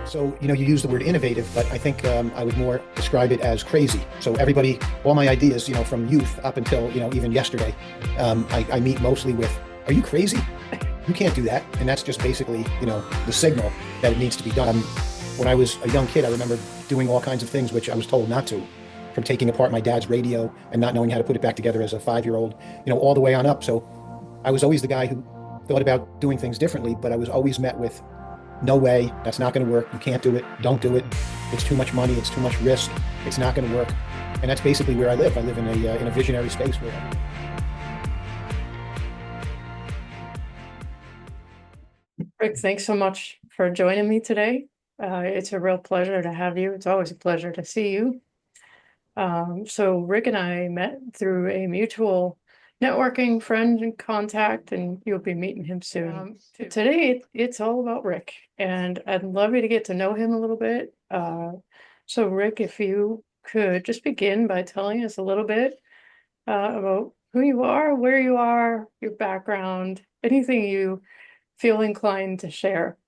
So, you use the word innovative, but I think I would more describe it as crazy. So everybody, all my ideas, from youth up until, even yesterday, I meet mostly with, are you crazy? You can't do that. And that's just basically, the signal that it needs to be done. When I was a young kid, I remember doing all kinds of things which I was told not to, from taking apart my dad's radio and not knowing how to put it back together as a 5-year-old, all the way on up. So I was always the guy who thought about doing things differently, but I was always met with, no way, that's not going to work. You can't do it. Don't do it. It's too much money. It's too much risk. It's not going to work. And that's basically where I live. I live in a visionary space where Rick, thanks so much for joining me today. It's a real pleasure to have you. It's always a pleasure to see you. So Rick and I met through a mutual networking friend and contact, and you'll be meeting him soon. Today, it's all about Rick, and I'd love you to get to know him a little bit. So Rick, if you could just begin by telling us a little bit about who you are, where you are, your background, anything you feel inclined to share.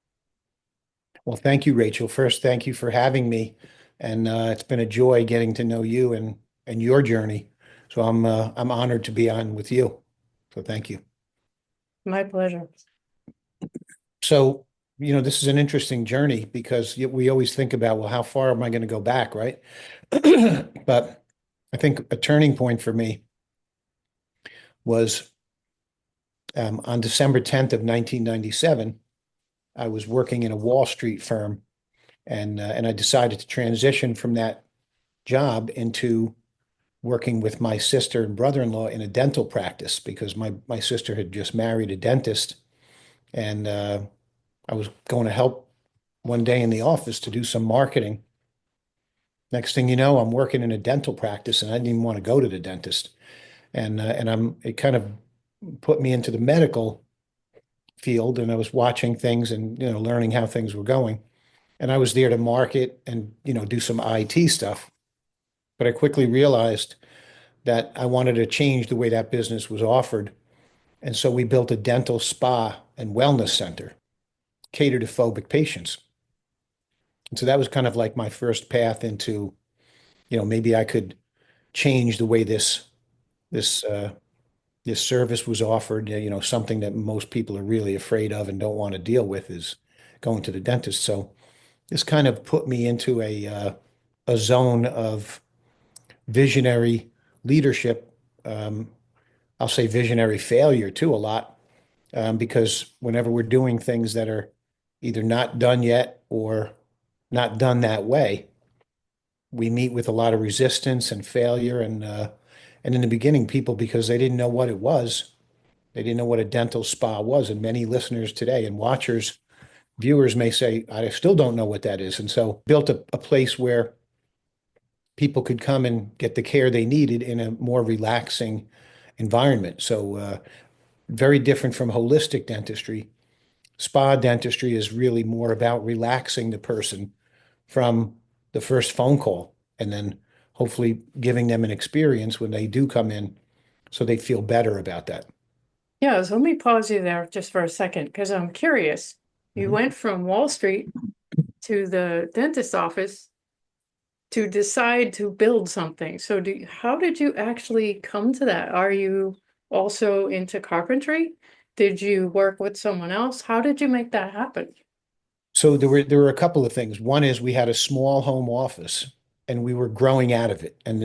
Well, thank you, Rachel. First, thank you for having me. And it's been a joy getting to know you and your journey. So I'm honored to be on with you. So thank you. My pleasure. So, this is an interesting journey because we always think about, well, how far am I going to go back, right? But I think a turning point for me was on December 10th of 1997. I was working in a Wall Street firm, and I decided to transition from that job into working with my sister and brother-in-law in a dental practice because my sister had just married a dentist, and I was going to help one day in the office to do some marketing. Next thing you know, I'm working in a dental practice, and I didn't even want to go to the dentist, and it kind of put me into the medical field, and I was watching things and learning how things were going. And I was there to market and, do some IT stuff. But I quickly realized that I wanted to change the way that business was offered. And so we built a dental spa and wellness center catered to phobic patients. And so that was kind of like my first path into, maybe I could change the way this service was offered. Something that most people are really afraid of and don't want to deal with is going to the dentist. So this kind of put me into a zone of visionary leadership. I'll say visionary failure too a lot, because whenever we're doing things that are either not done yet or not done that way, we meet with a lot of resistance and failure. And in the beginning, people, because they didn't know what it was, they didn't know what a dental spa was. And many listeners today and watchers, viewers may say, I still don't know what that is. And so built a place where people could come and get the care they needed in a more relaxing environment. So very different from holistic dentistry. Spa dentistry is really more about relaxing the person from the first phone call and then hopefully giving them an experience when they do come in so they feel better about that. Yeah, so let me pause you there just for a second because I'm curious. You went from Wall Street to the dentist office to decide to build something. So how did you actually come to that? Are you also into carpentry? Did you work with someone else? How did you make that happen? So there were a couple of things. One is we had a small home office and we were growing out of it. And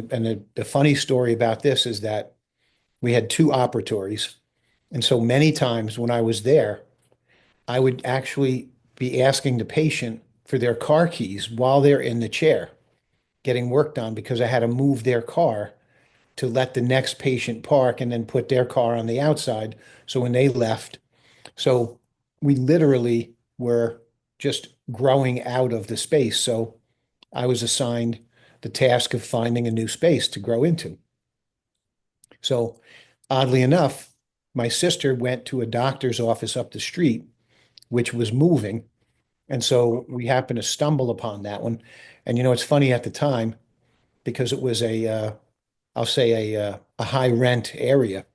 the funny story about this is that we had two operatories. And so many times when I was there, I would actually be asking the patient for their car keys while they're in the chair getting worked on because I had to move their car to let the next patient park and then put their car on the outside. So when they left, so we literally were just growing out of the space. So I was assigned the task of finding a new space to grow into. So oddly enough, my sister went to a doctor's office up the street, which was moving. And so we happened to stumble upon that one. And it's funny at the time because it was I'll say a high rent area.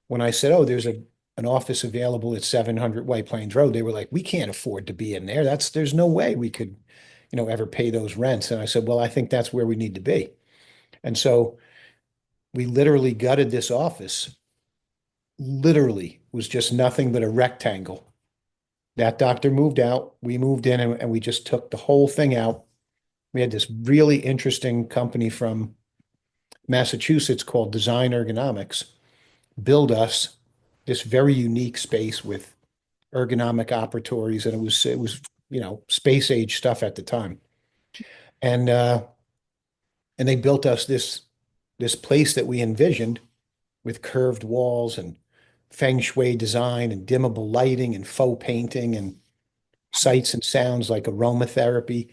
When I said, "Oh, there's an office available at 700 White Plains Road," they were like, "We can't afford to be in there. There's no way we could, ever pay those rents." And I said, "Well, I think that's where we need to be." And so we literally gutted this office. Literally was just nothing but a rectangle. That doctor moved out. We moved in and we just took the whole thing out. We had this really interesting company from Massachusetts called Design Ergonomics build us this very unique space with ergonomic operatories, and it was space age stuff at the time. And and they built us this place that we envisioned with curved walls and feng shui design and dimmable lighting and faux painting and sights and sounds like aromatherapy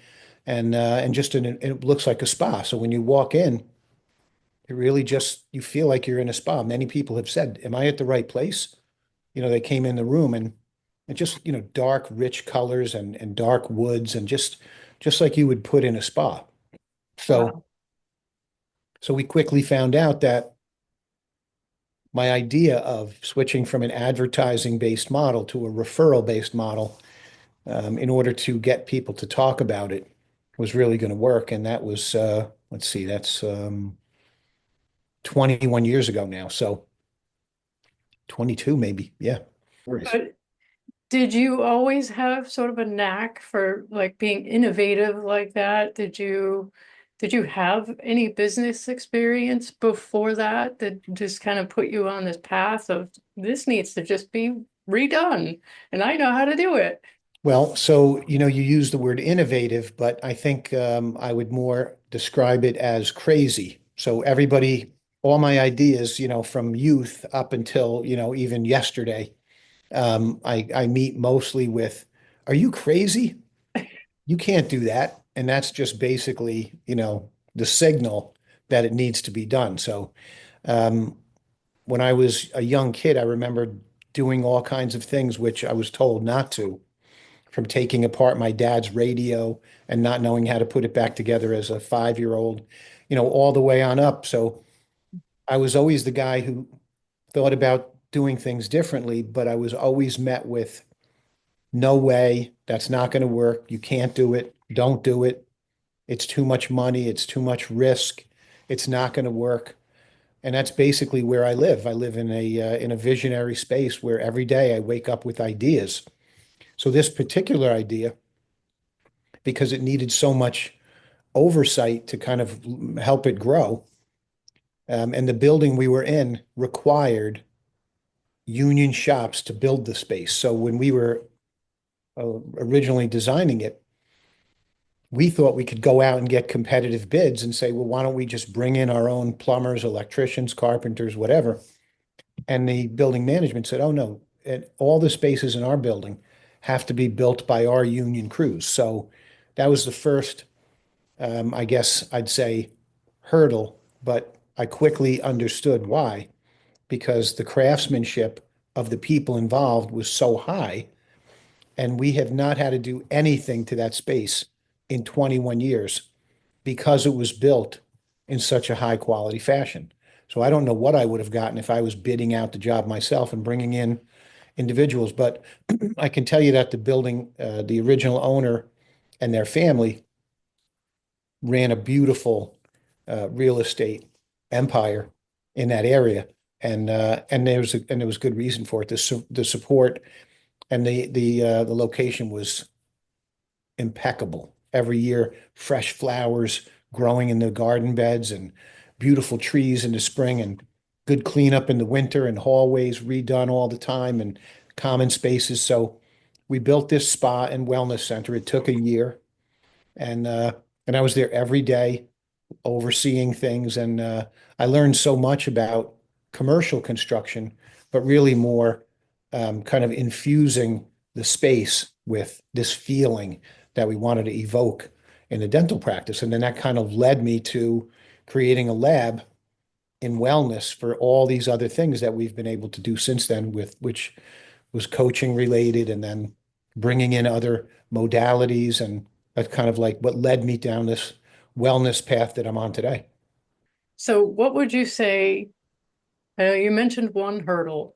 and just it looks like a spa. So when you walk in, it really just you feel like you're in a spa. Many people have said, "Am I at the right place?" They came in the room and just, dark, rich colors and dark woods and just like you would put in a spa. So Wow. so we quickly found out that my idea of switching from an advertising-based model to a referral-based model in order to get people to talk about it was really going to work. And that was, let's see, that's 21 years ago now. So 22 maybe. Yeah. But did you always have sort of a knack for like being innovative like that? Did you have any business experience before that that just kind of put you on this path of this needs to just be redone and I know how to do it? Well, so you use the word innovative, but I think I would more describe it as crazy. So everybody, all my ideas, from youth up until even yesterday, I meet mostly with, "Are you crazy? You can't do that." And that's just basically, the signal that it needs to be done. So um, when I was a young kid, I remember doing all kinds of things which I was told not to, from taking apart my dad's radio and not knowing how to put it back together as a 5-year-old, all the way on up. So I was always the guy who thought about doing things differently, but I was always met with, "No way, that's not going to work. You can't do it. Don't do it. It's too much money. It's too much risk. It's not going to work." And that's basically where I live. I live in a visionary space where every day I wake up with ideas. So this particular idea, because it needed so much oversight to kind of help it grow, and the building we were in required union shops to build the space. So when we were originally designing it, we thought we could go out and get competitive bids and say, "Well, why don't we just bring in our own plumbers, electricians, carpenters, whatever?" And the building management said, "Oh, no, all the spaces in our building have to be built by our union crews." So that was the first, I guess I'd say, hurdle, but I quickly understood why, because the craftsmanship of the people involved was so high, and we have not had to do anything to that space in 21 years because it was built in such a high quality fashion. So I don't know what I would have gotten if I was bidding out the job myself and bringing in individuals, but I can tell you that the building, the original owner and their family ran a beautiful real estate empire in that area, and there was good reason for it. The support and the location was impeccable. Every year, fresh flowers growing in the garden beds and beautiful trees in the spring and good cleanup in the winter and hallways redone all the time and common spaces. So we built this spa and wellness center. It took a year and and I was there every day overseeing things, and I learned so much about commercial construction, but really more kind of infusing the space with this feeling that we wanted to evoke in the dental practice. And then that kind of led me to creating a lab in wellness for all these other things that we've been able to do since then, with which was coaching related and then bringing in other modalities, and that's kind of like what led me down this wellness path that I'm on today. So what would you say? I know you mentioned one hurdle,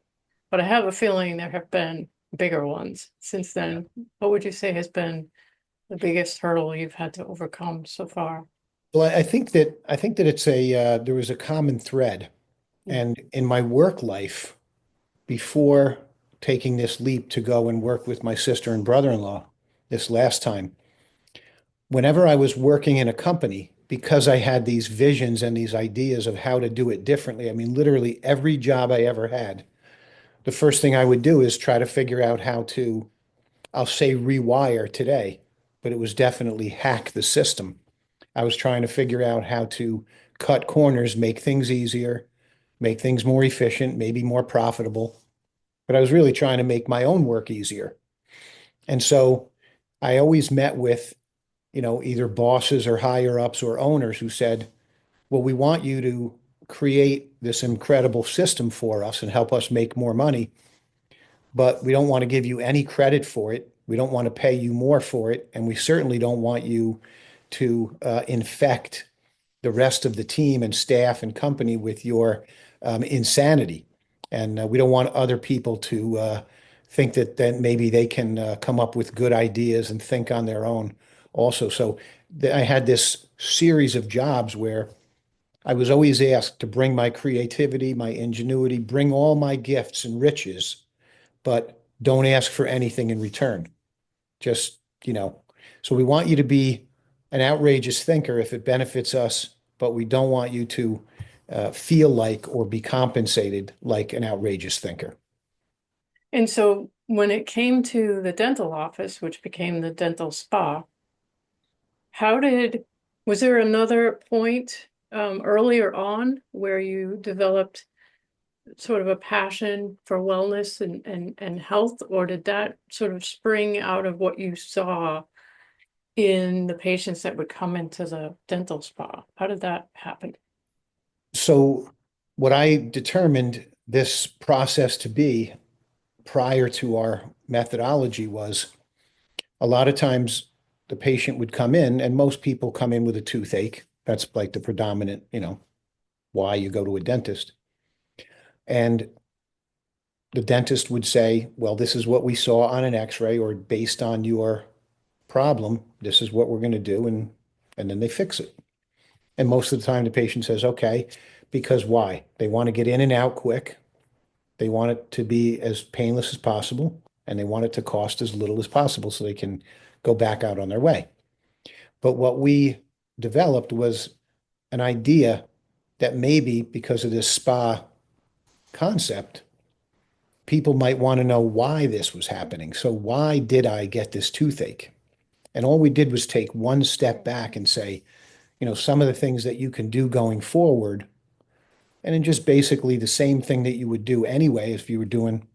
but I have a feeling there have been bigger ones since then. What would you say has been the biggest hurdle you've had to overcome so far? Well, I think that it's there was a common thread, Mm. and in my work life before taking this leap to go and work with my sister and brother-in-law this last time, whenever I was working in a company, because I had these visions and these ideas of how to do it differently, I mean, literally every job I ever had, the first thing I would do is try to figure out how to, I'll say rewire today, but it was definitely hack the system. I was trying to figure out how to cut corners, make things easier, make things more efficient, maybe more profitable. But I was really trying to make my own work easier. And so I always met with, either bosses or higher ups or owners who said, well, we want you to create this incredible system for us and help us make more money, but we don't want to give you any credit for it. We don't want to pay you more for it. And we certainly don't want you to infect the rest of the team and staff and company with your insanity. And we don't want other people to think that then maybe they can come up with good ideas and think on their own also. So I had this series of jobs where I was always asked to bring my creativity, my ingenuity, bring all my gifts and riches, but don't ask for anything in return. Just, so we want you to be an outrageous thinker if it benefits us, but we don't want you to feel like or be compensated like an outrageous thinker. And so when it came to the dental office, which became the dental spa, how did, was there another point earlier on where you developed sort of a passion for wellness and health, or did that sort of spring out of what you saw in the patients that would come into the dental spa? How did that happen? So, what I determined this process to be prior to our methodology was a lot of times the patient would come in, and most people come in with a toothache. That's like the predominant, why you go to a dentist. And the dentist would say, well, this is what we saw on an x-ray, or based on your problem, this is what we're going to do. And then they fix it. And most of the time the patient says, okay, because why? They want to get in and out quick. They want it to be as painless as possible, and they want it to cost as little as possible so they can go back out on their way. But what we developed was an idea that maybe because of this spa concept, people might want to know why this was happening. So why did I get this toothache? And all we did was take one step back and say, some of the things that you can do going forward, and then just basically the same thing that you would do anyway if you were doing,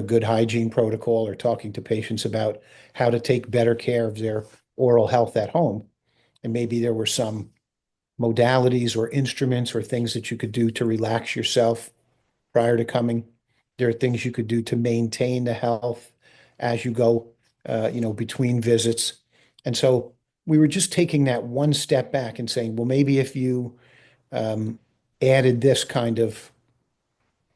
good hygiene protocol or talking to patients about how to take better care of their oral health at home. And maybe there were some modalities or instruments or things that you could do to relax yourself prior to coming. There are things you could do to maintain the health as you go, between visits. And so we were just taking that one step back and saying, well, maybe if you um, added this kind of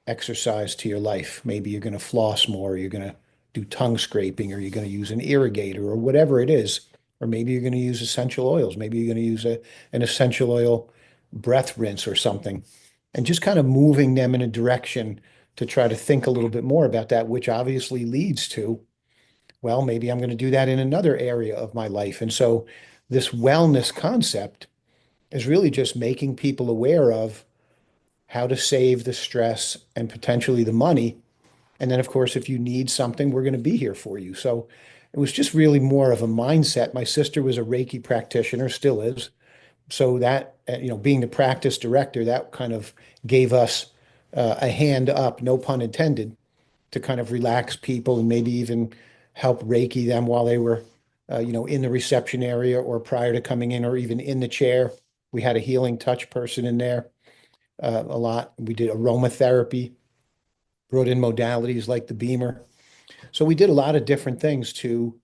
exercise to your life, maybe you're going to floss more, or you're going to do tongue scraping, or you're going to use an irrigator, or whatever it is, or maybe you're going to use essential oils, maybe you're going to use an essential oil breath rinse or something, and just kind of moving them in a direction to try to think a little bit more about that, which obviously leads to, well, maybe I'm going to do that in another area of my life. And so this wellness concept is really just making people aware of how to save the stress and potentially the money. And then, of course, if you need something, we're going to be here for you. So it was just really more of a mindset. My sister was a Reiki practitioner, still is. So that, being the practice director, that kind of gave us a hand up, no pun intended, to kind of relax people and maybe even help Reiki them while they were, in the reception area or prior to coming in, or even in the chair. We had a healing touch person in there a lot. We did aromatherapy, brought in modalities like the beamer. So we did a lot of different things to,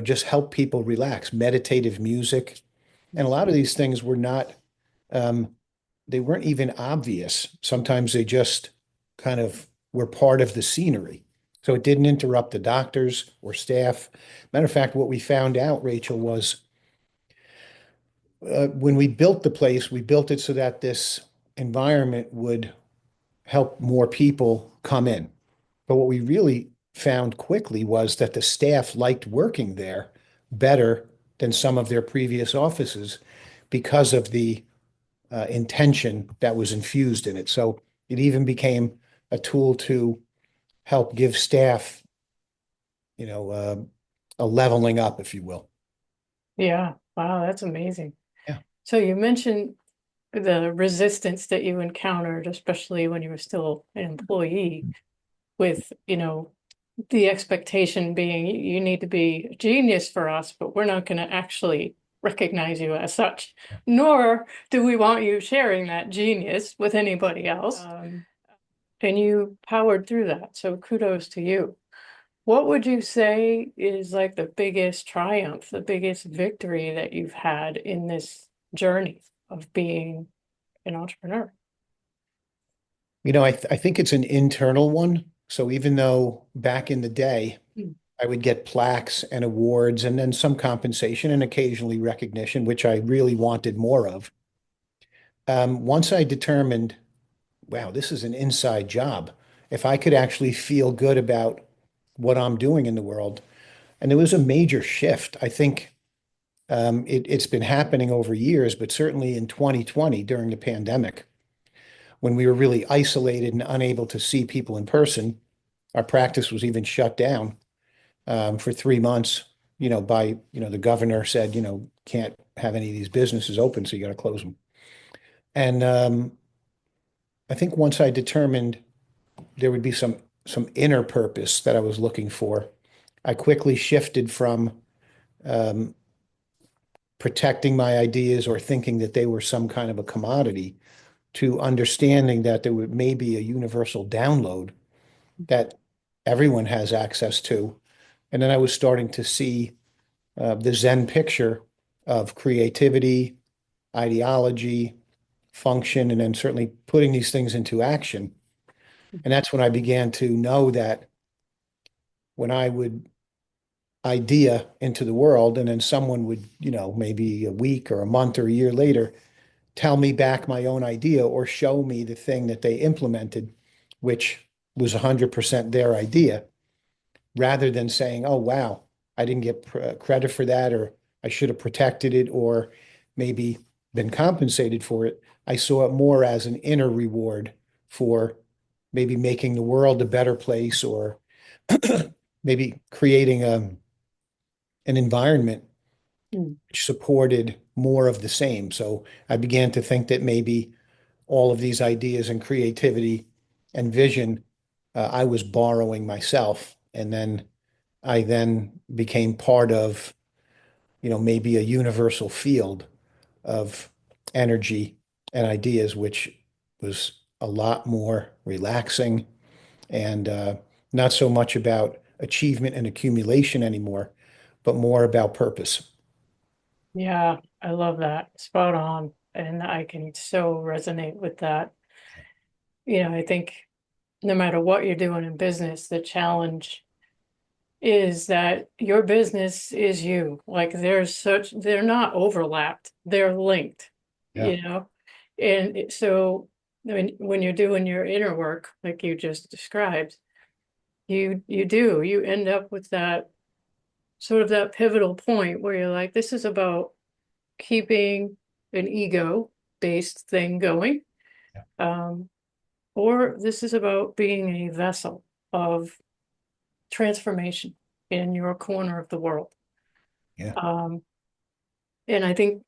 just help people relax, meditative music. And a lot of these things were not, um, they weren't even obvious. Sometimes they just kind of were part of the scenery. So it didn't interrupt the doctors or staff. Matter of fact, what we found out, Rachel, was when we built the place, we built it so that this environment would help more people come in. But what we really found quickly was that the staff liked working there better than some of their previous offices because of the intention that was infused in it. So it even became a tool to help give staff, a leveling up, if you will. Yeah. Wow, that's amazing. Yeah. So you mentioned the resistance that you encountered, especially when you were still an employee, with, the expectation being you need to be a genius for us, but we're not going to actually recognize you as such, nor do we want you sharing that genius with anybody else. And you powered through that. So kudos to you. What would you say is like the biggest triumph, the biggest victory that you've had in this journey of being an entrepreneur? I think it's an internal one. So even though back in the day, Mm. I would get plaques and awards and then some compensation and occasionally recognition, which I really wanted more of. Once I determined, wow, this is an inside job. If I could actually feel good about what I'm doing in the world, and there was a major shift. I think it's been happening over years, but certainly in 2020 during the pandemic, when we were really isolated and unable to see people in person, our practice was even shut down for 3 months. The governor said, can't have any of these businesses open, so you got to close them. And I think once I determined there would be some inner purpose that I was looking for, I quickly shifted from um, protecting my ideas or thinking that they were some kind of a commodity to understanding that there may be a universal download that everyone has access to. And then I was starting to see the Zen picture of creativity, ideology, function, and then certainly putting these things into action. And that's when I began to know that when I would idea into the world, and then someone would, maybe a week or a month or a year later, tell me back my own idea or show me the thing that they implemented, which was 100% their idea, rather than saying, oh, wow, I didn't get credit for that, or I should have protected it, or maybe been compensated for it. I saw it more as an inner reward for maybe making the world a better place, or maybe creating an environment Mm. which supported more of the same. So I began to think that maybe all of these ideas and creativity and vision, I was borrowing myself. And then I then became part of, maybe a universal field of energy and ideas, which was a lot more relaxing and not so much about achievement and accumulation anymore, but more about purpose. Yeah, I love that. Spot on. And I can so resonate with that. I think no matter what you're doing in business, the challenge is that your business is you. Like they're not overlapped, they're linked, Yeah. you know? And so when you're doing your inner work, like you just described, you end up with that sort of that pivotal point where you're like, this is about keeping an ego-based thing going. Um, or this is about being a vessel of transformation in your corner of the world. Yeah. Um, and I think,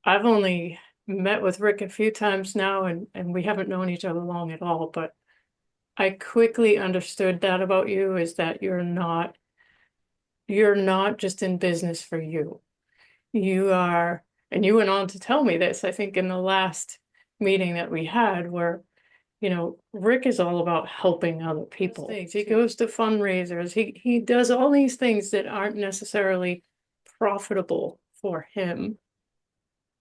I've only met with Rick a few times now, and we haven't known each other long at all, but I quickly understood that about you is that you're not just in business for you. You are, and you went on to tell me this, I think in the last meeting that we had, where Rick is all about helping other people. He goes to fundraisers. He does all these things that aren't necessarily profitable for him,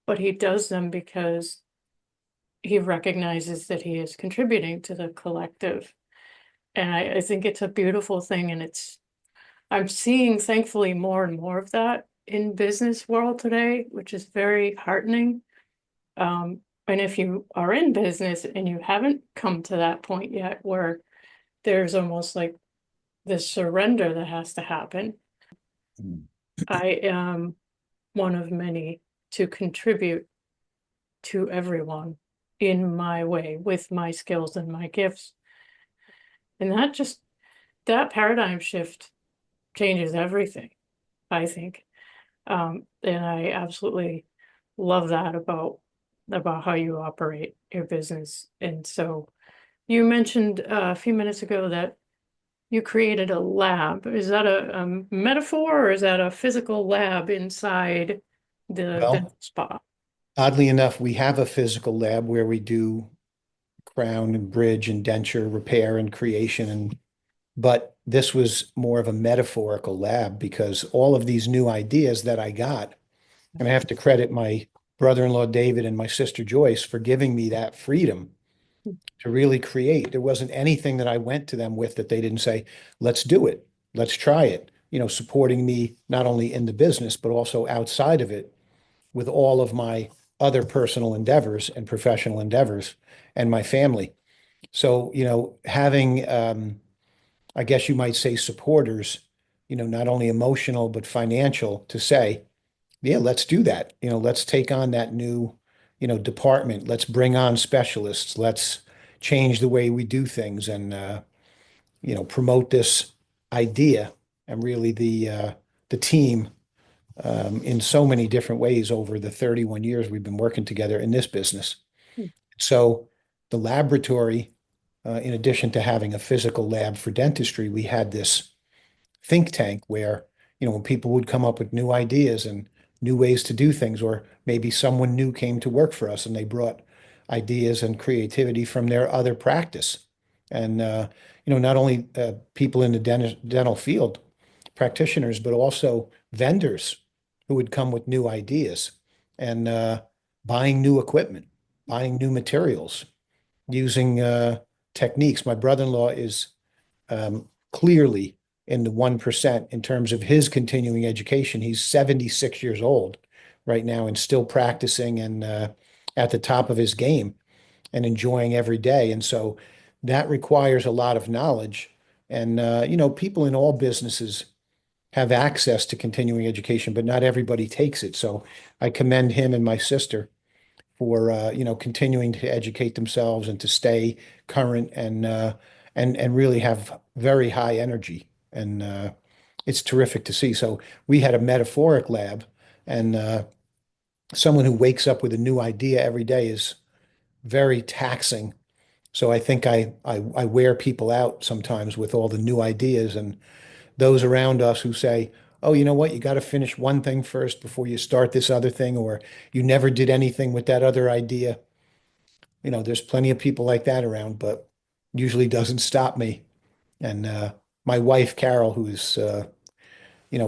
but he does them because he recognizes that he is contributing to the collective. And I think it's a beautiful thing. And I'm seeing, thankfully, more and more of that in business world today, which is very heartening. And if you are in business and you haven't come to that point yet where there's almost like this surrender that has to happen, I am one of many to contribute to everyone in my way with my skills and my gifts. And that paradigm shift changes everything, I think. And I absolutely love that about how you operate your business. And so you mentioned a few minutes ago that you created a lab. Is that a metaphor, or is that a physical lab inside the dental Well, spa? oddly enough, we have a physical lab where we do crown and bridge and denture repair and creation, but this was more of a metaphorical lab because all of these new ideas that I got, and I have to credit my brother-in-law David and my sister Joyce for giving me that freedom to really create. There wasn't anything that I went to them with that they didn't say, let's do it, let's try it, supporting me not only in the business, but also outside of it with all of my other personal endeavors and professional endeavors and my family. So, having, I guess you might say, supporters, not only emotional, but financial to say, yeah, let's do that. Let's take on that new, department. Let's bring on specialists. Let's change the way we do things and, promote this idea and really the team in so many different ways over the 31 years we've been working together in this business. So the laboratory, in addition to having a physical lab for dentistry, we had this think tank where, when people would come up with new ideas and new ways to do things, or maybe someone new came to work for us and they brought ideas and creativity from their other practice. And, not only people in the dental field, practitioners, but also vendors who would come with new ideas and buying new equipment, buying new materials, using techniques. My brother-in-law is clearly in the 1% in terms of his continuing education. He's 76 years old right now and still practicing and at the top of his game and enjoying every day. And so that requires a lot of knowledge. And, people in all businesses have access to continuing education, but not everybody takes it. So I commend him and my sister for continuing to educate themselves and to stay current and really have very high energy. And it's terrific to see. So we had a metaphoric lab, and someone who wakes up with a new idea every day is very taxing. So I think I wear people out sometimes with all the new ideas and those around us who say, oh, you know what, you got to finish one thing first before you start this other thing, or you never did anything with that other idea. There's plenty of people like that around, but usually doesn't stop me. And my wife, Carol, who's a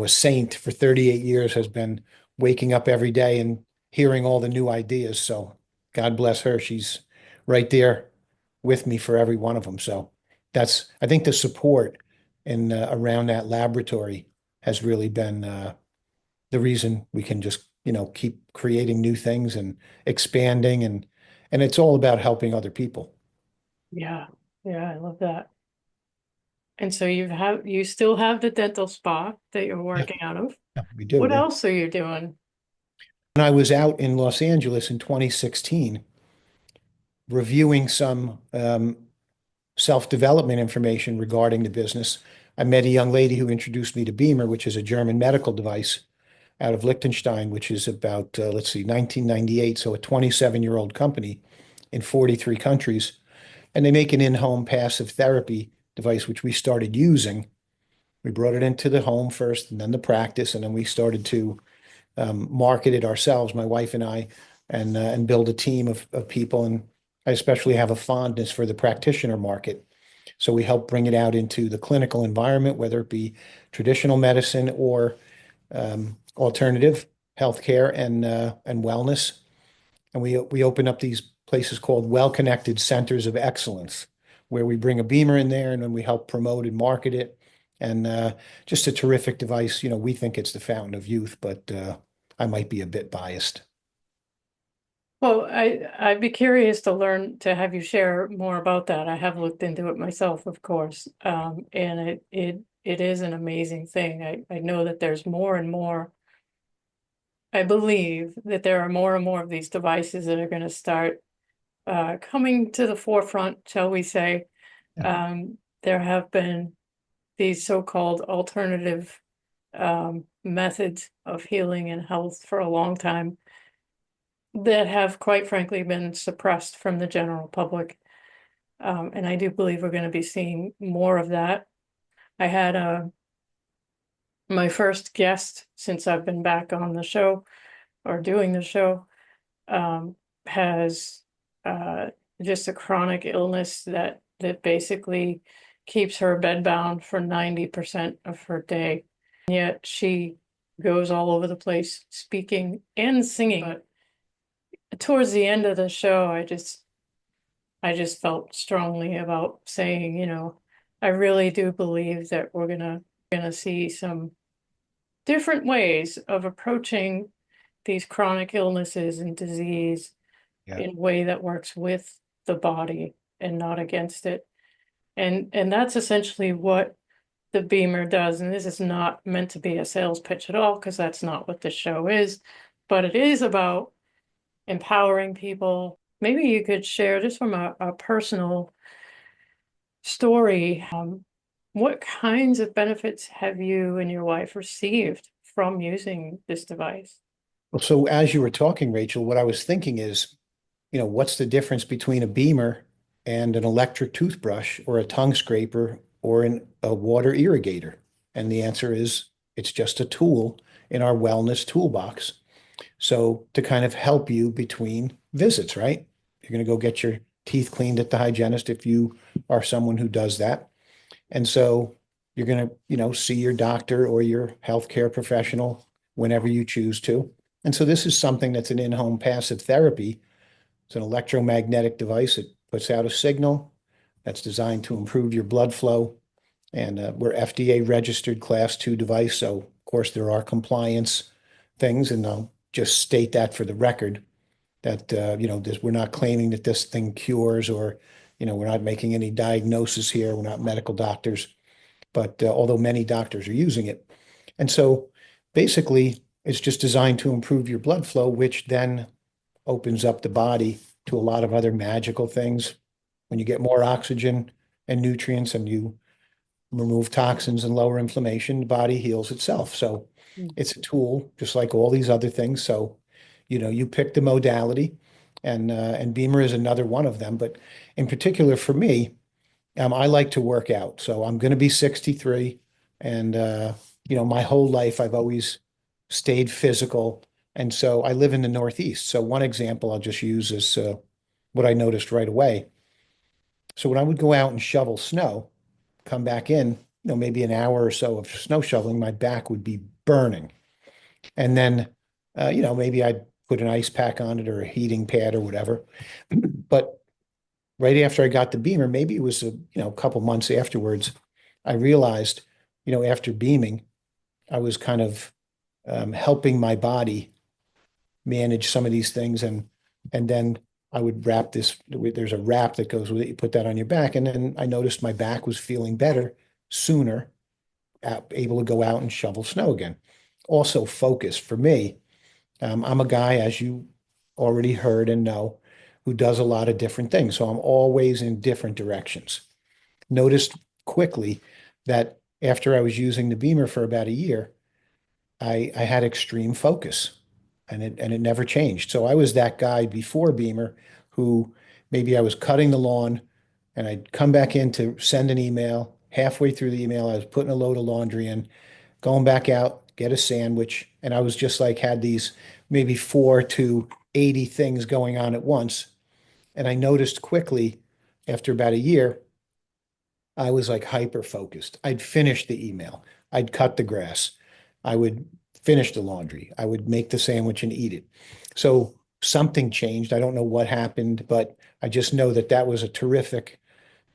saint for 38 years, has been waking up every day and hearing all the new ideas. So God bless her. She's right there with me for every one of them. So I think the support in around that laboratory has really been the reason we can just, keep creating new things and expanding and it's all about helping other people. Yeah, yeah, I love that. And so you still have the dental spa that you're Yeah, working out of. yeah, we do, What yeah. else are you doing? When I was out in Los Angeles in 2016, reviewing some self-development information regarding the business, I met a young lady who introduced me to Beamer, which is a German medical device out of Liechtenstein, which is about, let's see, 1998. So a 27-year-old company in 43 countries. And they make an in-home passive therapy device, which we started using. We brought it into the home first and then the practice. And then we started to market it ourselves, my wife and I, and build a team of people. And I especially have a fondness for the practitioner market. So we help bring it out into the clinical environment, whether it be traditional medicine or alternative healthcare and wellness. And we open up these places called well-connected centers of excellence, where we bring a beamer in there and then we help promote and market it. And just a terrific device. We think it's the fountain of youth, but I might be a bit biased. Well, I'd be curious to learn to have you share more about that. I have looked into it myself, of course, and it is an amazing thing. I know that there's more and more. I believe that there are more and more of these devices that are going to start coming to the forefront, shall we say. There have been these so-called alternative methods of healing and health for a long time that have, quite frankly, been suppressed from the general public. And I do believe we're going to be seeing more of that. I had my first guest since I've been back on the show or doing the show has just a chronic illness that basically keeps her bedbound for 90% of her day. Yet she goes all over the place speaking and singing. But towards the end of the show, I just felt strongly about saying, I really do believe that we're gonna see some different ways of approaching these chronic illnesses and disease Yeah. in a way that works with the body and not against it. And that's essentially what the Beamer does. And this is not meant to be a sales pitch at all, because that's not what this show is, but it is about empowering people. Maybe you could share just from a personal story, what kinds of benefits have you and your wife received from using this device? Well, so as you were talking, Rachel, what I was thinking is, what's the difference between a beamer and an electric toothbrush or a tongue scraper or a water irrigator? And the answer is it's just a tool in our wellness toolbox. So to kind of help you between visits, right? You're going to go get your teeth cleaned at the hygienist if you are someone who does that. And so you're going to, see your doctor or your healthcare professional whenever you choose to. And so this is something that's an in-home passive therapy. It's an electromagnetic device. It puts out a signal that's designed to improve your blood flow. And we're FDA registered class 2 device. So of course there are compliance things, and I'll just state that for the record that, we're not claiming that this thing cures, or, we're not making any diagnosis here. We're not medical doctors, but although many doctors are using it. And so basically it's just designed to improve your blood flow, which then opens up the body to a lot of other magical things. When you get more oxygen and nutrients and you remove toxins and lower inflammation, the body heals itself. So it's a tool, just like all these other things. So, you pick the modality, and Beamer is another one of them. But in particular for me, I like to work out. So I'm going to be 63, and my whole life I've always stayed physical. And so I live in the Northeast. So one example I'll just use is what I noticed right away. So when I would go out and shovel snow, come back in, maybe an hour or so of snow shoveling, my back would be burning. And then, maybe I'd put an ice pack on it or a heating pad or whatever. But right after I got the Beamer, maybe it was a couple months afterwards, I realized, after beaming, I was kind of helping my body manage some of these things, and then I would wrap this. There's a wrap that goes with it. You put that on your back, and then I noticed my back was feeling better sooner, able to go out and shovel snow again. Also, focus for me. I'm a guy, as you already heard and know, who does a lot of different things. So I'm always in different directions. Noticed quickly that after I was using the Beamer for about a year, I had extreme focus, and it never changed. So I was that guy before Beamer who maybe I was cutting the lawn and I'd come back in to send an email. Halfway through the email, I was putting a load of laundry in, going back out, get a sandwich. And I was just like, had these maybe 4 to 80 things going on at once. And I noticed quickly after about a year, I was like hyper focused. I'd finish the email. I'd cut the grass. I would finish the laundry. I would make the sandwich and eat it. So something changed. I don't know what happened, but I just know that that was a terrific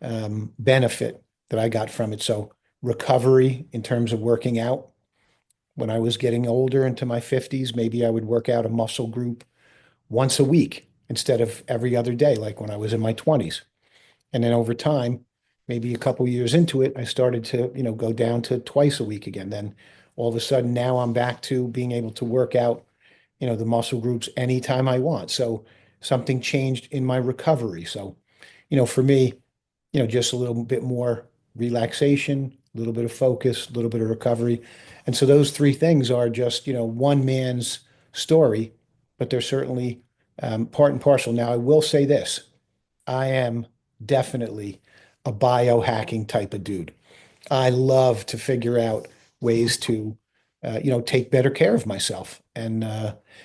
benefit that I got from it. So recovery in terms of working out. When I was getting older into my 50s, maybe I would work out a muscle group once a week instead of every other day, like when I was in my 20s. And then over time, maybe a couple years into it, I started to, go down to twice a week again. Then all of a sudden now I'm back to being able to work out, the muscle groups anytime I want. So something changed in my recovery. So, for me, just a little bit more relaxation, a little bit of focus, a little bit of recovery. And so those three things are just, one man's story, but they're certainly part and parcel. Now, I will say this. I am definitely a biohacking type of dude. I love to figure out ways to, take better care of myself. And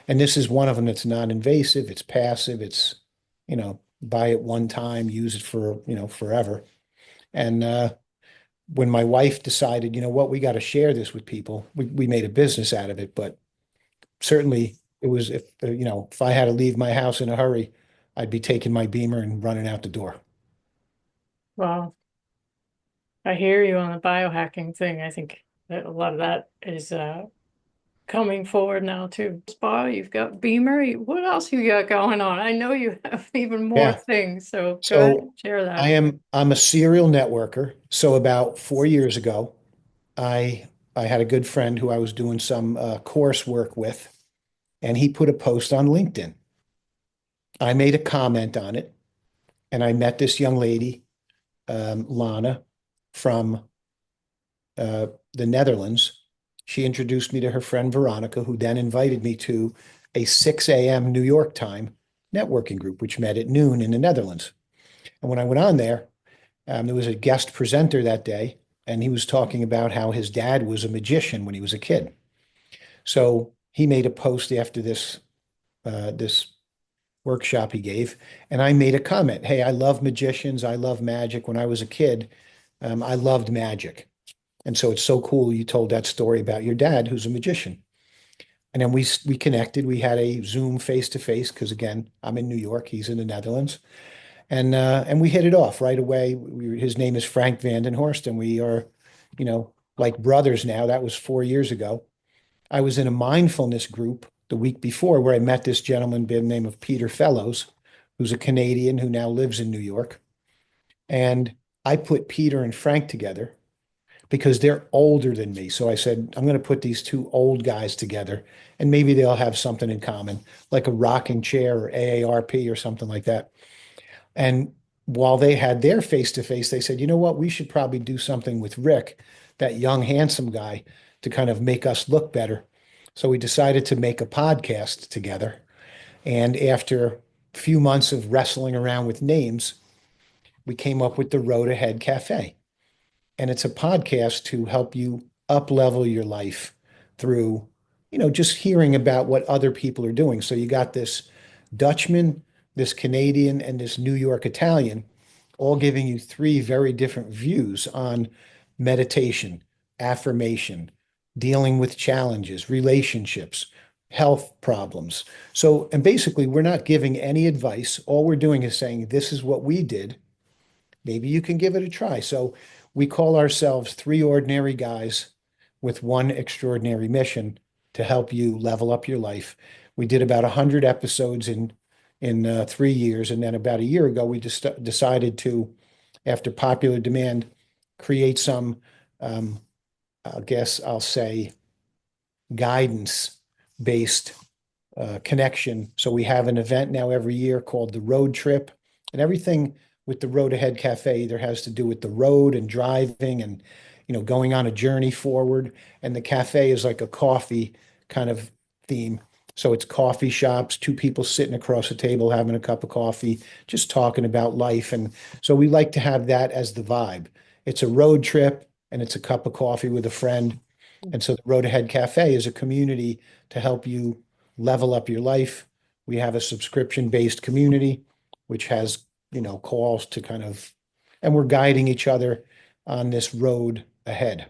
this is one of them that's non-invasive, it's passive, it's, buy it one time, use it for, forever. And when my wife decided, you know what, we got to share this with people, we made a business out of it. But certainly it was, if I had to leave my house in a hurry, I'd be taking my Beamer and running out the door. Well, I hear you on the biohacking thing. I think that a lot of that is coming forward now too. Spa, you've got Beamer. What else you got going on? I know you have even more Yeah. things, so go ahead So and share that. I'm a serial networker. So about 4 years ago, I I had a good friend who I was doing some coursework with, and he put a post on LinkedIn. I made a comment on it, and I met this young lady, Lana, from the Netherlands. She introduced me to her friend Veronica, who then invited me to a 6 a.m. New York time networking group, which met at noon in the Netherlands. And when I went on there, there was a guest presenter that day, and he was talking about how his dad was a magician when he was a kid. So he made a post after this workshop he gave, and I made a comment. Hey, I love magicians. I love magic. When I was a kid, I loved magic. And so it's so cool you told that story about your dad, who's a magician. And then we connected. We had a Zoom face to face because again, I'm in New York, he's in the Netherlands, and we hit it off right away. His name is Frank Vandenhorst, and we are, like brothers now. That was 4 years ago. I was in a mindfulness group the week before where I met this gentleman by the name of Peter Fellows, who's a Canadian who now lives in New York. And I put Peter and Frank together because they're older than me. So I said, I'm going to put these two old guys together and maybe they'll have something in common, like a rocking chair or AARP or something like that. And while they had their face to face, they said, you know what, we should probably do something with Rick, that young, handsome guy, to kind of make us look better. So we decided to make a podcast together. And after a few months of wrestling around with names, we came up with the Road Ahead Cafe. And it's a podcast to help you up level your life through, just hearing about what other people are doing. So you got this Dutchman, this Canadian, and this New York Italian, all giving you three very different views on meditation, affirmation, dealing with challenges, relationships, health problems. So, and basically, we're not giving any advice. All we're doing is saying, this is what we did. Maybe you can give it a try. So we call ourselves three ordinary guys with one extraordinary mission to help you level up your life. We did about 100 episodes in 3 years, and then about a year ago, we just decided to, after popular demand, create some, I guess I'll say, guidance-based connection. So we have an event now every year called the Road Trip, and everything with the Road Ahead Cafe either has to do with the road and driving and, going on a journey forward. And the cafe is like a coffee kind of theme. So it's coffee shops, two people sitting across a table having a cup of coffee, just talking about life. And so we like to have that as the vibe. It's a road trip and it's a cup of coffee with a friend. And so the Road Ahead Cafe is a community to help you level up your life. We have a subscription-based community which has, calls to kind of, and we're guiding each other on this road ahead.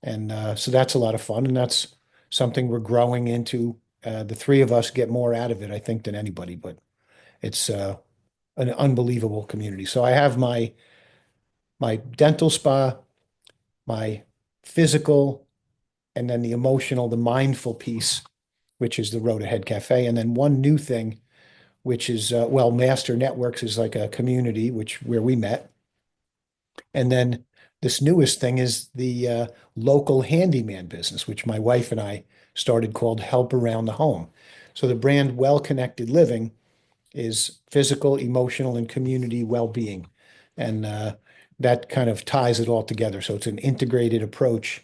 And so that's a lot of fun, and that's something we're growing into. The three of us get more out of it, I think, than anybody, but it's an unbelievable community. So I have my dental spa, my physical, and then the emotional, the mindful piece, which is the Road Ahead Cafe. And then one new thing, which is, Master Networks is like a community, where we met. And then this newest thing is the local handyman business, which my wife and I started, called Help Around the Home. So the brand Well Connected Living is physical, emotional, and community well-being. And that kind of ties it all together. So it's an integrated approach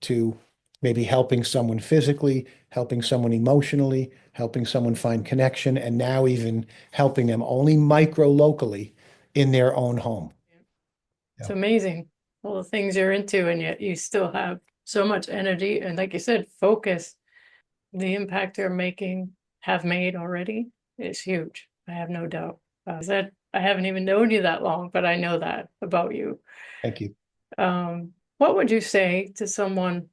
to maybe helping someone physically, helping someone emotionally, helping someone find connection, and now even helping them only micro locally in their own home. It's Yeah. amazing, all the things you're into, and yet you still have so much energy and, like you said, focus. The impact you're making, have made already, is huge. I have no doubt. I haven't even known you that long, but I know that about you. Thank you. What would you say to someone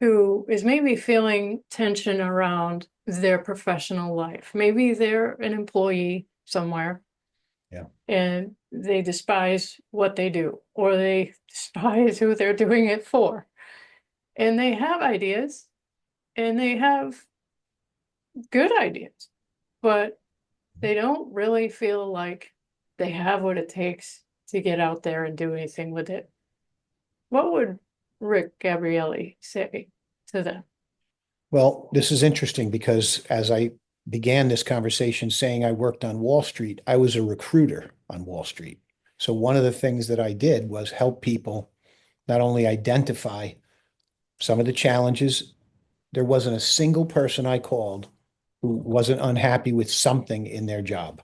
who is maybe feeling tension around their professional life? Maybe they're an employee somewhere, Yeah. and they despise what they do, or they despise who they're doing it for. And they have ideas, and they have good ideas, but they don't really feel like they have what it takes to get out there and do anything with it. What would Rick Gabrielly say to them? Well, this is interesting because as I began this conversation saying I worked on Wall Street, I was a recruiter on Wall Street. So one of the things that I did was help people not only identify some of the challenges. There wasn't a single person I called who wasn't unhappy with something in their job.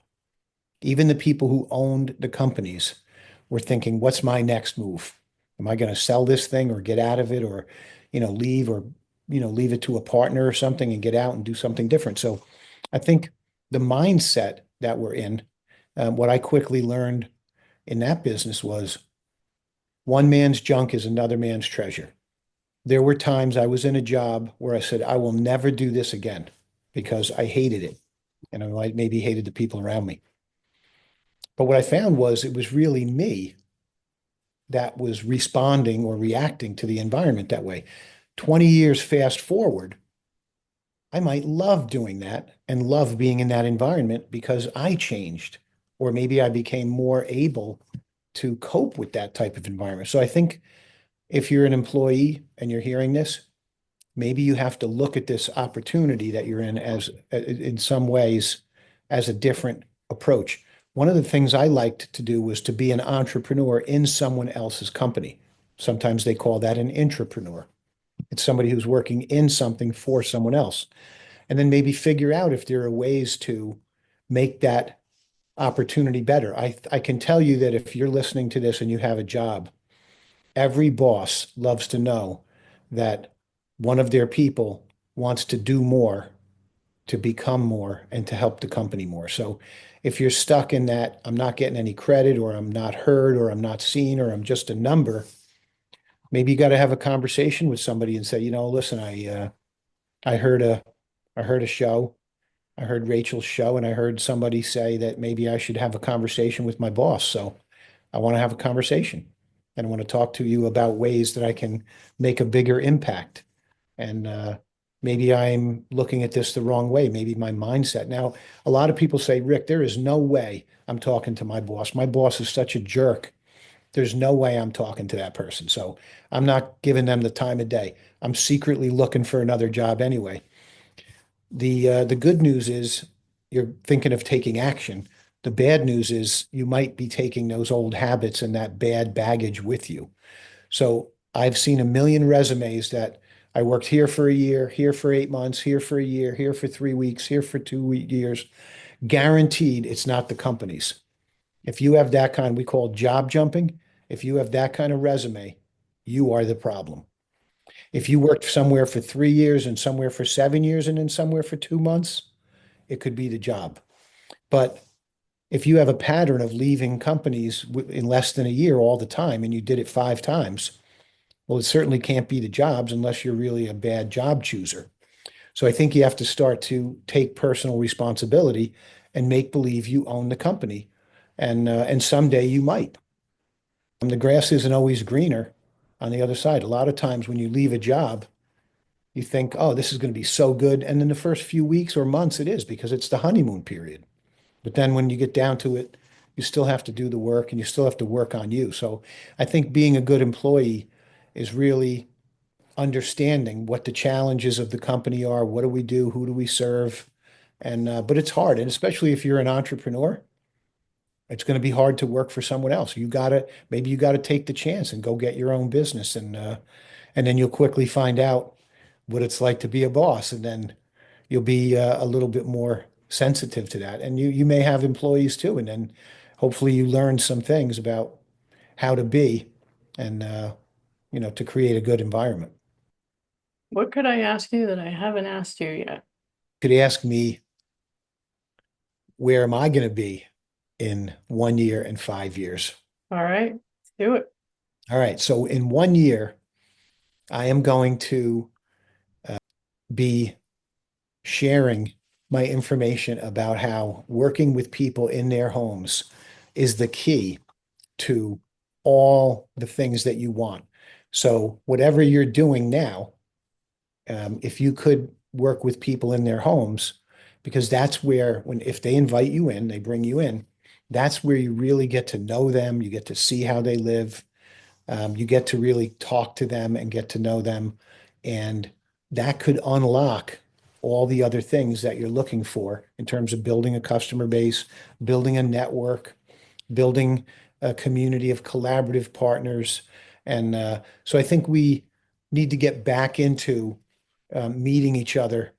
Even the people who owned the companies were thinking, what's my next move? Am I going to sell this thing or get out of it, or, leave, or, leave it to a partner or something and get out and do something different? So I think the mindset that we're in, what I quickly learned in that business was one man's junk is another man's treasure. There were times I was in a job where I said, I will never do this again because I hated it. And I maybe hated the people around me. But what I found was it was really me that was responding or reacting to the environment that way. 20 years fast forward, I might love doing that and love being in that environment because I changed, or maybe I became more able to cope with that type of environment. So I think if you're an employee and you're hearing this, maybe you have to look at this opportunity that you're in as, in some ways, as a different approach. One of the things I liked to do was to be an entrepreneur in someone else's company. Sometimes they call that an intrapreneur. It's somebody who's working in something for someone else. And then maybe figure out if there are ways to make that opportunity better. I can tell you that if you're listening to this and you have a job, every boss loves to know that one of their people wants to do more, to become more, and to help the company more. So if you're stuck in that, I'm not getting any credit, or I'm not heard, or I'm not seen, or I'm just a number, maybe you got to have a conversation with somebody and say, listen, I heard a show. I heard Rachel's show, and I heard somebody say that maybe I should have a conversation with my boss. So I want to have a conversation, and I want to talk to you about ways that I can make a bigger impact. And maybe I'm looking at this the wrong way. Maybe my mindset. Now, a lot of people say, Rick, there is no way I'm talking to my boss. My boss is such a jerk. There's no way I'm talking to that person. So I'm not giving them the time of day. I'm secretly looking for another job anyway. The good news is you're thinking of taking action. The bad news is you might be taking those old habits and that bad baggage with you. So I've seen a million resumes that I worked here for a year, here for 8 months, here for a year, here for 3 weeks, here for 2 years. Guaranteed it's not the companies. If you have that kind, we call job jumping. If you have that kind of resume, you are the problem. If you worked somewhere for 3 years and somewhere for 7 years and then somewhere for 2 months, it could be the job. But if you have a pattern of leaving companies in less than a year all the time and you did it 5 times, well, it certainly can't be the jobs unless you're really a bad job chooser. So I think you have to start to take personal responsibility and make believe you own the company. And someday you might. The grass isn't always greener on the other side. A lot of times when you leave a job, you think, oh, this is going to be so good. And in the first few weeks or months, it is because it's the honeymoon period. But then when you get down to it, you still have to do the work and you still have to work on you. So I think being a good employee is really understanding what the challenges of the company are. What do we do? Who do we serve? And but it's hard, and especially if you're an entrepreneur, it's going to be hard to work for someone else. Maybe you gotta take the chance and go get your own business, and then you'll quickly find out what it's like to be a boss, and then you'll be a little bit more sensitive to that. And you may have employees too, and then hopefully you learn some things about how to be and to create a good environment. What could I ask you that I haven't asked you yet? Could ask me, where am I going to be in 1 year and 5 years? All right, let's do it. All right. So in 1 year, I am going to be sharing my information about how working with people in their homes is the key to all the things that you want. So whatever you're doing now, if you could work with people in their homes, because that's where, if they invite you in, they bring you in, that's where you really get to know them. You get to see how they live. You get to really talk to them and get to know them. And that could unlock all the other things that you're looking for in terms of building a customer base, building a network, building a community of collaborative partners. And so I think we need to get back into meeting each other,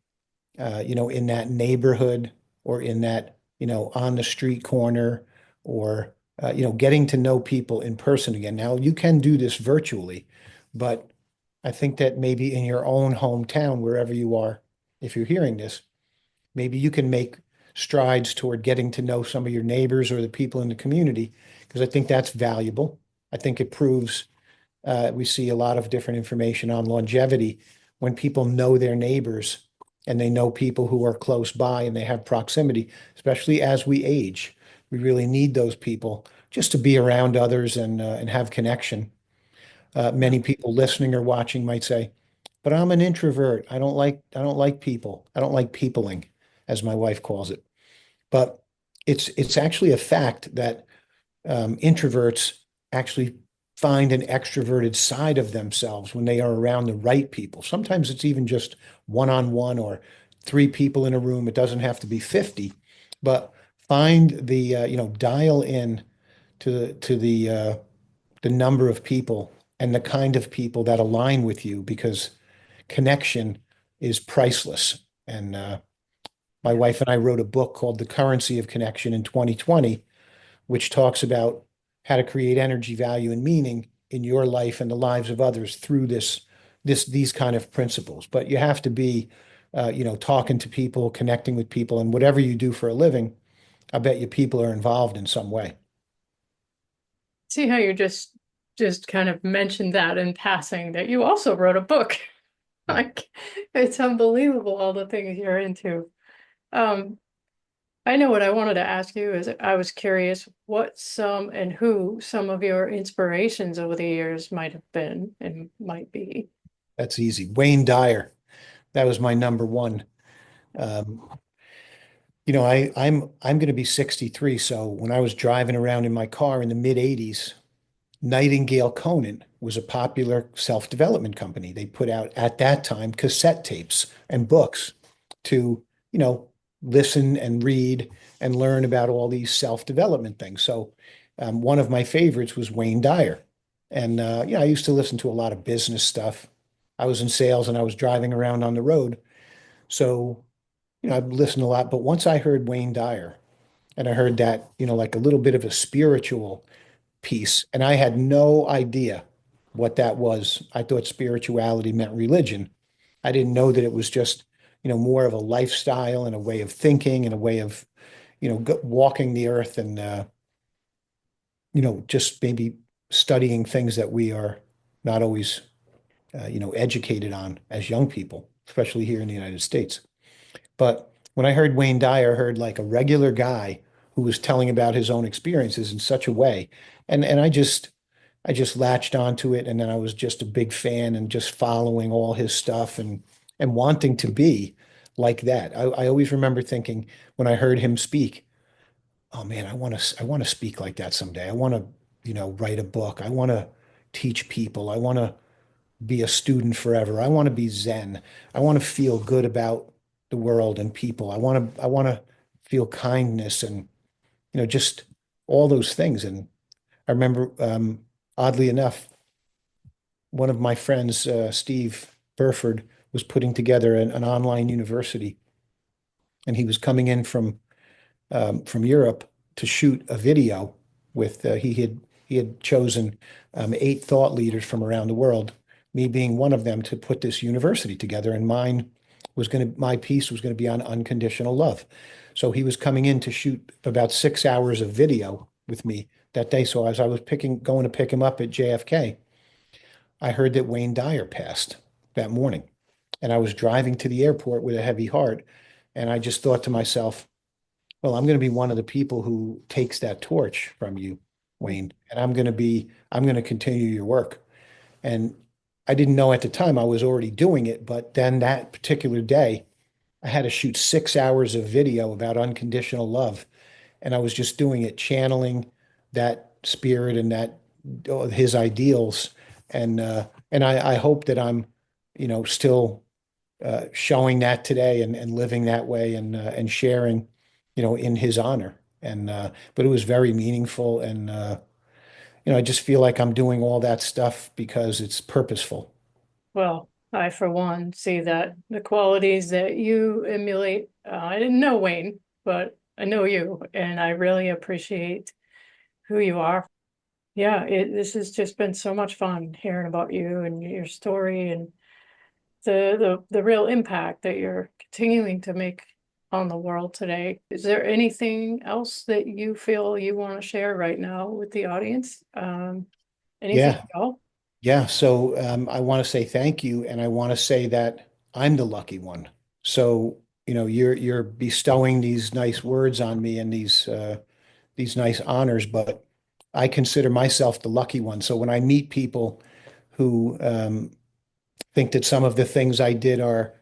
in that neighborhood or in that, on the street corner or, getting to know people in person again. Now, you can do this virtually, but I think that maybe in your own hometown, wherever you are, if you're hearing this, maybe you can make strides toward getting to know some of your neighbors or the people in the community, because I think that's valuable. I think it proves we see a lot of different information on longevity when people know their neighbors and they know people who are close by and they have proximity, especially as we age. We really need those people just to be around others and have connection. Many people listening or watching might say, "But I'm an introvert. I don't like people. I don't like peopling," as my wife calls it. But it's actually a fact that introverts actually find an extroverted side of themselves when they are around the right people. Sometimes it's even just one-on-one or three people in a room. It doesn't have to be 50, but find dial in to the number of people and the kind of people that align with you, because connection is priceless. And my wife and I wrote a book called The Currency of Connection in 2020, which talks about how to create energy, value, and meaning in your life and the lives of others through these kind of principles. But you have to be, talking to people, connecting with people, and whatever you do for a living, I bet you people are involved in some way. See how you just kind of mentioned that in passing, that you also wrote a book. Like, it's unbelievable all the things you're into. Um, I know what I wanted to ask you is, I was curious what some and who some of your inspirations over the years might have been and might be. That's easy. Wayne Dyer, that was my number one. Um, I'm going to be 63, so when I was driving around in my car in the mid 80s, Nightingale Conan was a popular self-development company. They put out at that time cassette tapes and books to, you know, listen and read and learn about all these self-development things. So one of my favorites was Wayne Dyer. And I used to listen to a lot of business stuff. I was in sales and I was driving around on the road. So, I'd listen a lot. But once I heard Wayne Dyer and I heard that, like a little bit of a spiritual piece, and I had no idea what that was. I thought spirituality meant religion. I didn't know that it was just, more of a lifestyle and a way of thinking and a way of, walking the earth and, just maybe studying things that we are not always, educated on as young people, especially here in the United States. But when I heard Wayne Dyer, I heard like a regular guy who was telling about his own experiences in such a way. And I just latched onto it, and then I was just a big fan and just following all his stuff and wanting to be like that. I always remember thinking when I heard him speak, oh man, I want to speak like that someday. I want to, write a book. I want to teach people. I want to be a student forever. I want to be Zen. I want to feel good about the world and people. I want to feel kindness and, just all those things. And I remember, oddly enough, one of my friends, Steve Burford, was putting together an online university, and he was coming in from Europe to shoot a video with he had chosen 8 thought leaders from around the world, me being one of them, to put this university together. And my piece was going to be on unconditional love. So he was coming in to shoot about 6 hours of video with me that day. So as I was going to pick him up at JFK, I heard that Wayne Dyer passed that morning. And I was driving to the airport with a heavy heart. And I just thought to myself, well, I'm going to be one of the people who takes that torch from you, Wayne, and I'm going to continue your work. And I didn't know at the time I was already doing it, but then that particular day, I had to shoot 6 hours of video about unconditional love. And I was just doing it, channeling that spirit and that his ideals. And I hope that I'm, still showing that today and living that way and sharing, in his honor. But it was very meaningful. And, I just feel like I'm doing all that stuff because it's purposeful. Well, I, for one, see that the qualities that you emulate, I didn't know Wayne, but I know you, and I really appreciate who you are. Yeah, this has just been so much fun hearing about you and your story and the real impact that you're continuing to make on the world today. Is there anything else that you feel you want to share right now with the audience? Anything Yeah. at all? Yeah. So I want to say thank you. And I want to say that I'm the lucky one. So, you're bestowing these nice words on me and these nice honors, but I consider myself the lucky one. So when I meet people who think that some of the things I did are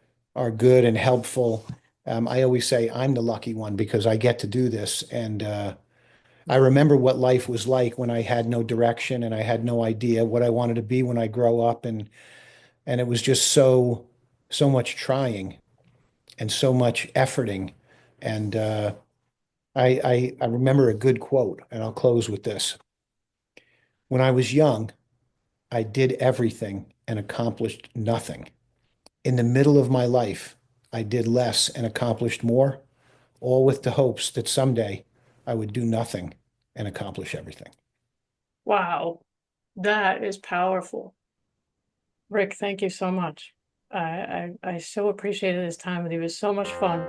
good and helpful, I always say I'm the lucky one because I get to do this. And I remember what life was like when I had no direction and I had no idea what I wanted to be when I grow up, and it was just so much trying and so much efforting. And I remember a good quote, and I'll close with this. When I was young, I did everything and accomplished nothing. In the middle of my life, I did less and accomplished more, all with the hopes that someday I would do nothing and accomplish everything. Wow, that is powerful. Rick, thank you so much. I so appreciated this time with you. It was so much fun.